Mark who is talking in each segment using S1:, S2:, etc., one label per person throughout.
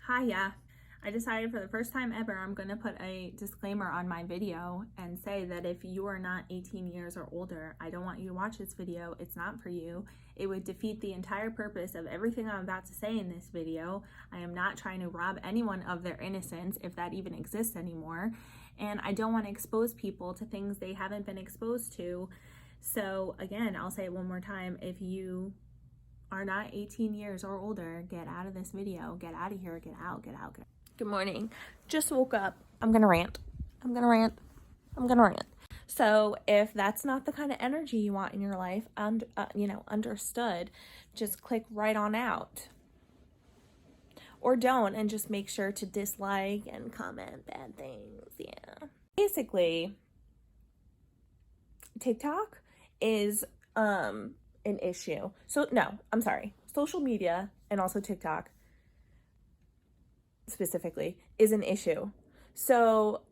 S1: Hiya. I decided for the first time ever I'm going to put a disclaimer on my video and say that if you are not 18 years or older, I don't want you to watch this video. It's not for you. It would defeat the entire purpose of everything I'm about to say in this video. I am not trying to rob anyone of their innocence, if that even exists anymore. And I don't want to expose people to things they haven't been exposed to. So again, I'll say it one more time. If you are not 18 years or older, get out of this video. Get out of here. Get out, get out, get out. Good morning. Just woke up. I'm gonna rant. So if that's not the kind of energy you want in your life, understood, just click right on out. Or don't, and just make sure to dislike and comment bad things. Yeah. Basically, TikTok is an issue. Social media and also TikTok specifically is an issue. So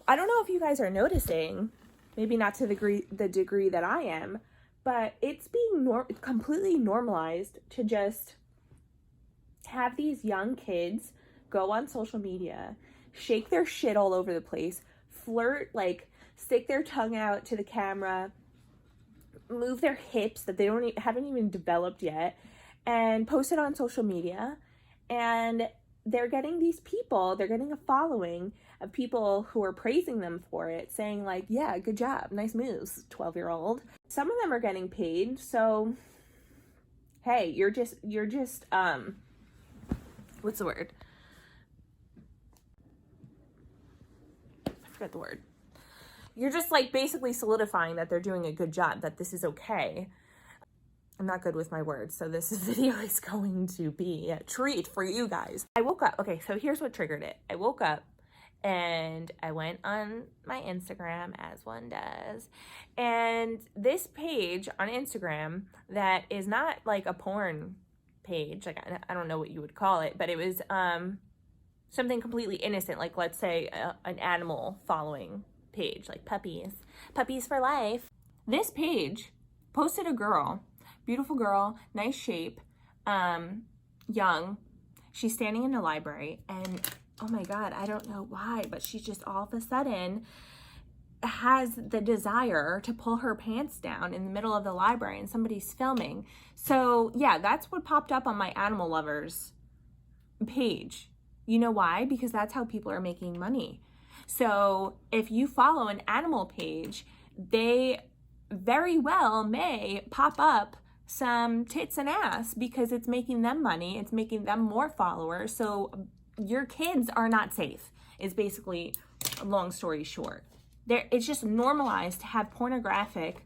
S1: I don't know if you guys are noticing, maybe not to the degree that I am, but it's being completely normalized to just have these young kids go on social media, shake their shit all over the place, flirt, like stick their tongue out to the camera, move their hips that they haven't even developed yet, and post it on social media. And they're getting a following of people who are praising them for it, saying like, yeah, good job, nice moves, 12-year-old. Some of them are getting paid, so hey, you're just what's the word? I forgot the word. You're just like basically solidifying that they're doing a good job, that this is okay. I'm not good with my words, so this video is going to be a treat for you guys. I woke up. Okay, so here's what triggered it. I woke up and I went on my Instagram, as one does, and this page on Instagram that is not like a porn page, like I don't know what you would call it, but it was something completely innocent, like let's say an animal following page, like puppies for life. This page posted a girl, beautiful girl, nice shape, young. She's standing in the library, and oh my God, I don't know why, but she just all of a sudden has the desire to pull her pants down in the middle of the library and somebody's filming. So yeah, that's what popped up on my animal lovers page. You know why? Because that's how people are making money. So if you follow an animal page, they very well may pop up some tits and ass because it's making them money. It's making them more followers. So your kids are not safe, is basically a long story short. It's just normalized to have pornographic,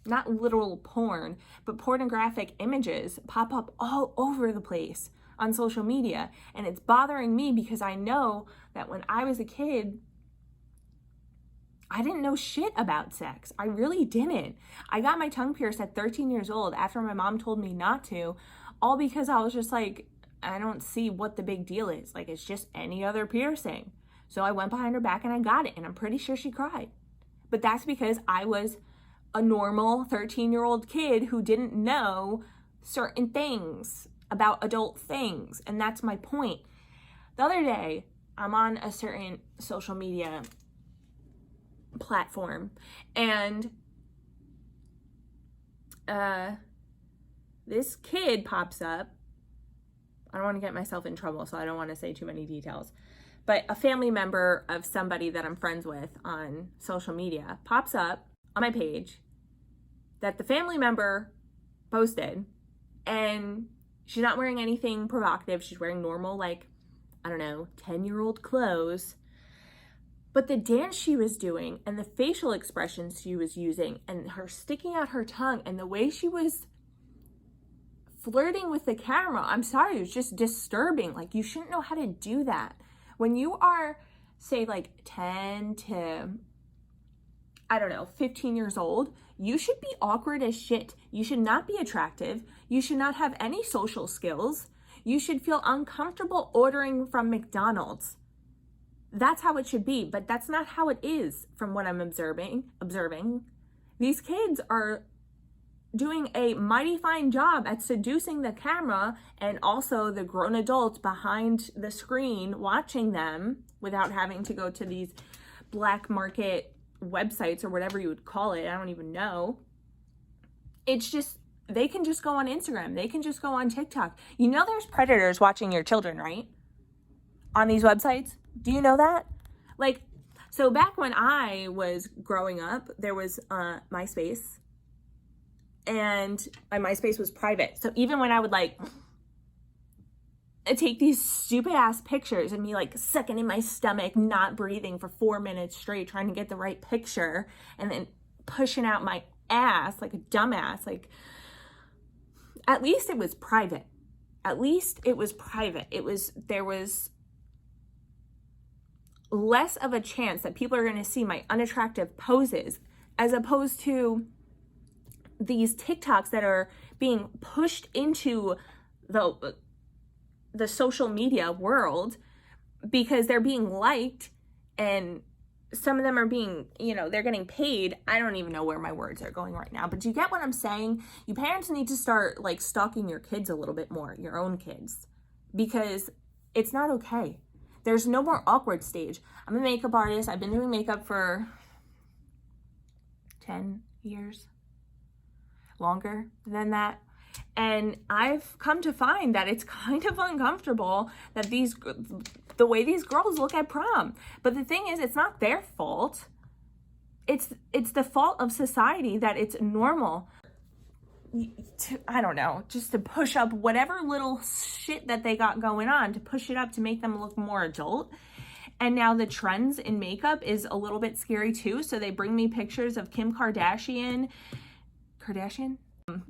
S1: not literal porn, but pornographic images pop up all over the place on social media. And it's bothering me because I know that when I was a kid, I didn't know shit about sex. I really didn't. I got my tongue pierced at 13 years old after my mom told me not to, all because I was just like, I don't see what the big deal is. Like, it's just any other piercing. So I went behind her back and I got it, and I'm pretty sure she cried. But that's because I was a normal 13-year-old kid who didn't know certain things about adult things. And that's my point. The other day, I'm on a certain social media platform, and this kid pops up. I don't want to get myself in trouble, so I don't want to say too many details, but a family member of somebody that I'm friends with on social media pops up on my page that the family member posted, and she's not wearing anything provocative. She's wearing normal, like, I don't know, 10-year-old clothes. But the dance she was doing and the facial expressions she was using and her sticking out her tongue and the way she was flirting with the camera, I'm sorry, it was just disturbing. Like, you shouldn't know how to do that. When you are, say, like 10 to, I don't know, 15 years old, you should be awkward as shit. You should not be attractive. You should not have any social skills. You should feel uncomfortable ordering from McDonald's. That's how it should be, but that's not how it is from what I'm observing. These kids are doing a mighty fine job at seducing the camera and also the grown adults behind the screen watching them without having to go to these black market websites or whatever you would call it. I don't even know. It's just, they can just go on Instagram. They can just go on TikTok. You know there's predators watching your children, right? On these websites. Do you know that? Like, so back when I was growing up, there was MySpace. And my MySpace was private. So even when I would like take these stupid ass pictures and me like sucking in my stomach, not breathing for 4 minutes straight, trying to get the right picture, and then pushing out my ass like a dumbass, like, at least it was private. At least it was private. There was less of a chance that people are going to see my unattractive poses, as opposed to these TikToks that are being pushed into the social media world because they're being liked, and some of them are being, they're getting paid. I don't even know where my words are going right now, but do you get what I'm saying? You parents need to start like stalking your kids a little bit more, your own kids, because it's not okay. There's no more awkward stage. I'm a makeup artist. I've been doing makeup for 10 years. Longer than that. And I've come to find that it's kind of uncomfortable that the way these girls look at prom. But the thing is, it's not their fault. It's the fault of society that it's normal I don't know, just to push up whatever little shit that they got going on, to push it up to make them look more adult. And now the trends in makeup is a little bit scary too. So they bring me pictures of Kim Kardashian,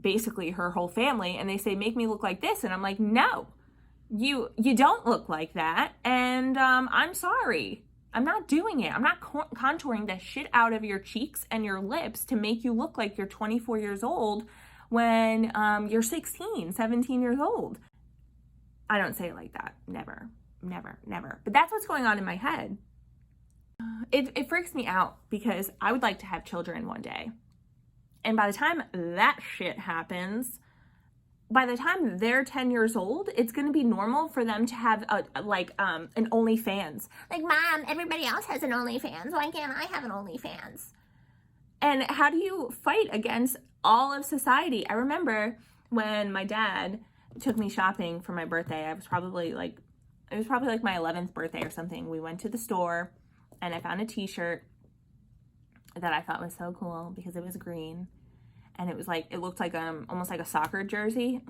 S1: basically her whole family, and they say, make me look like this. And I'm like, no, you don't look like that. And I'm sorry. I'm not doing it. I'm not contouring the shit out of your cheeks and your lips to make you look like you're 24 years old when you're 16, 17 years old. I don't say it like that. Never, never, never. But that's what's going on in my head. It freaks me out because I would like to have children one day. And by the time that shit happens, by the time they're 10 years old, it's going to be normal for them to have an OnlyFans. Like, Mom, everybody else has an OnlyFans. Why can't I have an OnlyFans? And how do you fight against all of society? I remember when my dad took me shopping for my birthday. It was probably like my 11th birthday or something. We went to the store and I found a t-shirt that I thought was so cool because it was green. And it was like, it looked like almost like a soccer jersey.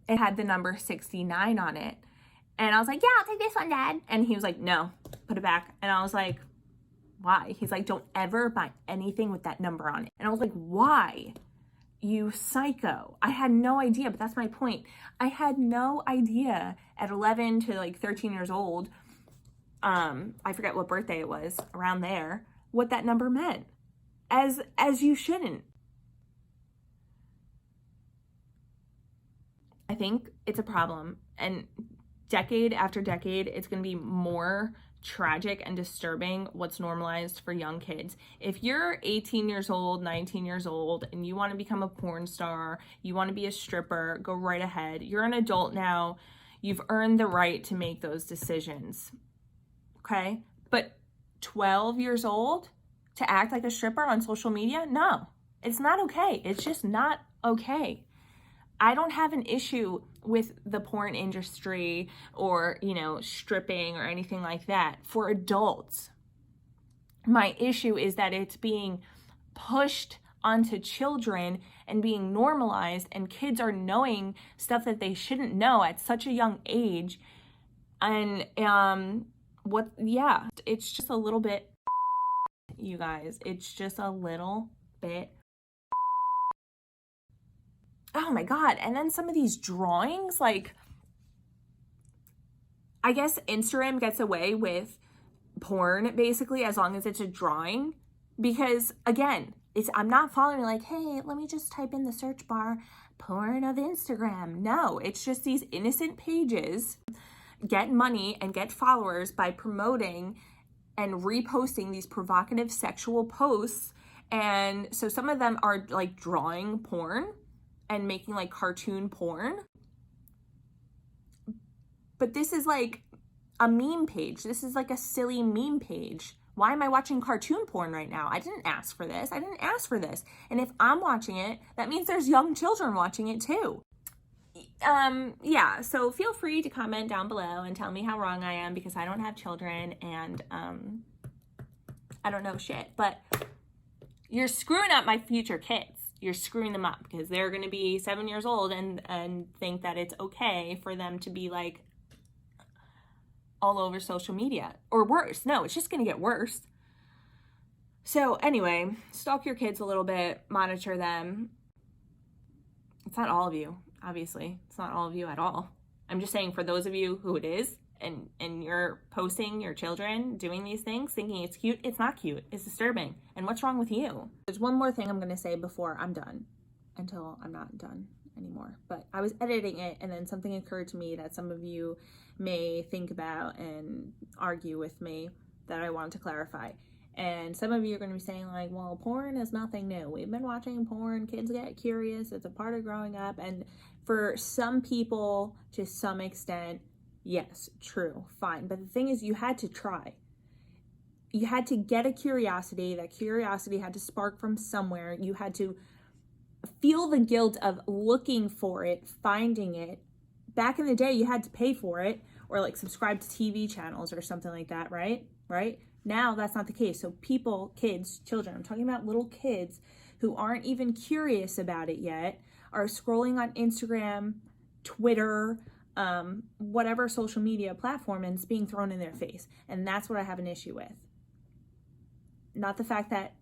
S1: It had the number 69 on it. And I was like, yeah, I'll take this one, Dad. And he was like, no, put it back. And I was like, why? He's like, don't ever buy anything with that number on it. And I was like, why? You psycho. I had no idea, but that's my point. I had no idea at 11 to like 13 years old, I forget what birthday it was, around there, what that number meant. As you shouldn't. I think it's a problem, and decade after decade, it's going to be more tragic and disturbing what's normalized for young kids. If you're 18 years old, 19 years old, and you want to become a porn star, you want to be a stripper, go right ahead. You're an adult now. You've earned the right to make those decisions. Okay? But 12 years old to act like a stripper on social media? No, it's not okay. It's just not okay. I don't have an issue with the porn industry or, stripping or anything like that for adults. My issue is that it's being pushed onto children and being normalized, and kids are knowing stuff that they shouldn't know at such a young age. And it's just a little bit, you guys, it's just a little bit. Oh my God. And then some of these drawings, like, I guess Instagram gets away with porn basically as long as it's a drawing, because again, I'm not following like, hey, let me just type in the search bar porn of Instagram. No, it's just these innocent pages get money and get followers by promoting and reposting these provocative sexual posts And so some of them are like drawing porn and making like cartoon porn. But this is like a meme page. This is like a silly meme page. Why am I watching cartoon porn right now? I didn't ask for this. I didn't ask for this. And if I'm watching it, that means there's young children watching it too. Yeah, so feel free to comment down below and tell me how wrong I am, because I don't have children and I don't know shit. But you're screwing up my future kids. You're screwing them up because they're going to be 7 years old and think that it's okay for them to be like all over social media, or worse. No, it's just going to get worse. So anyway, stalk your kids a little bit, monitor them. It's not all of you, obviously. It's not all of you at all. I'm just saying, for those of you who it is, and you're posting your children doing these things thinking it's cute, it's not cute. It's disturbing. And what's wrong with you? There's one more thing I'm going to say before I'm done, until I'm not done anymore. But I was editing it, and then something occurred to me that some of you may think about and argue with me that I wanted to clarify. And some of you are going to be saying like, well, porn is nothing new. We've been watching porn. Kids get curious. It's a part of growing up. And for some people, to some extent, yes, true, fine. But the thing is, you had to try. You had to get a curiosity. That curiosity had to spark from somewhere. You had to feel the guilt of looking for it, finding it. Back in the day, you had to pay for it, or like subscribe to TV channels or something like that, right? Now that's not the case. So people, kids, children, I'm talking about little kids who aren't even curious about it yet, are scrolling on Instagram, Twitter, whatever social media platform, and it's being thrown in their face. And that's what I have an issue with. Not the fact that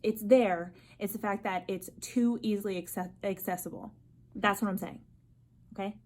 S1: it's there, it's the fact that it's too easily accessible. That's what I'm saying, okay?